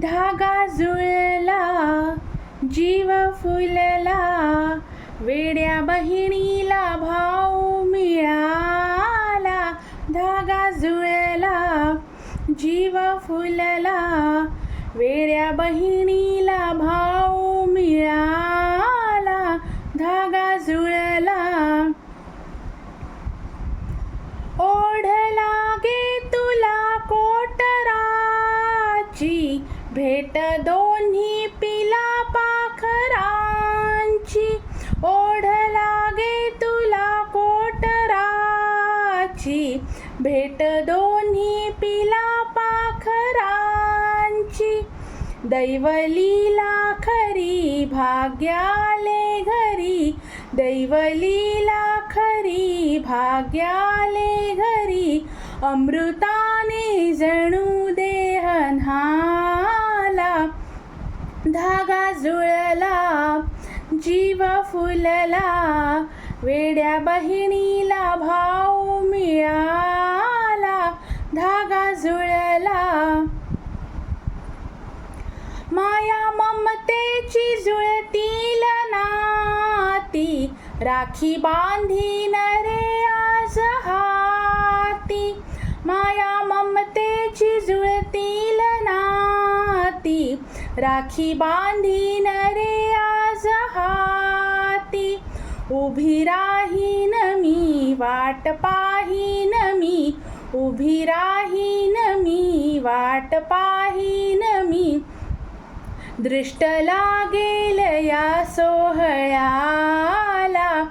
धागा जुळला जीव फुलला, वेड्या बहिणीला भाऊ मिळाला. धागा जुळला जीव फुलला, वेड्या बहिणीला भाऊ मिळाला. धागा जुळला. ओढ लागे तुला कोटराची, भेट दोन्ही पिला पाखरांची. ओढ लागे तुला कोटराची, भेट दोन्ही पिला पाखरांची. दैवलीला खरी भाग्याले घरी, दैवलीला खरी भाग्याले घरी. अमृताने जणू देह न्हाला. धागा जुळला जीव फुलला, वेड्या बहिणीला भाऊ मिळाला. धागा जुळला. माया ममतेची जुळतील नाती, राखी बांधीन रे आज हाती. माया ममतेची जुळतील नाती, राखी बांधीन रे आज हाती. उभी राहीन मी वाट पाहीन मी, उभी राहीन मी वाट पाहीन मी. दृष्ट लागेल या सोहळ्याला.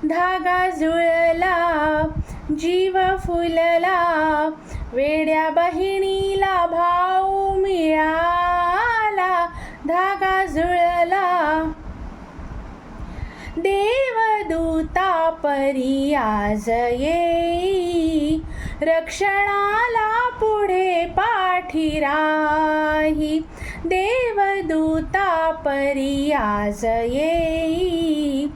धागा जुळला जीव फुलला, वेड्या बहिणीला भाऊ मिळाला. धागा जुळला. देवदूता परी आज येई, रक्षणाला पुढे पाठी राही. देवदूता परी आज येई,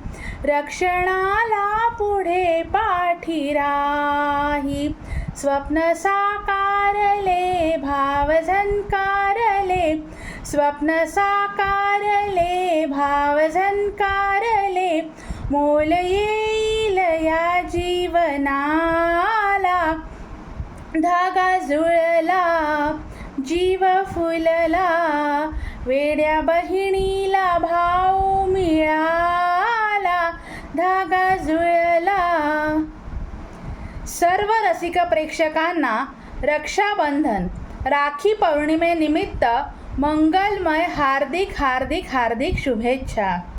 रक्षणाला पुढे पाठी राही. स्वप्न साकारले भाव झंकारले, स्वप्न साकारले भाव झंकारले. मोल येईल या जीवनाला. धागा जुळला जीव फुलला, वेड्या बहिणीला भाऊ मिळाला. धागा जुळला. सर्व रसिक प्रेक्षकांना रक्षाबंधन राखी पौर्णिमेनिमित्त मंगलमय हार्दिक हार्दिक हार्दिक शुभेच्छा.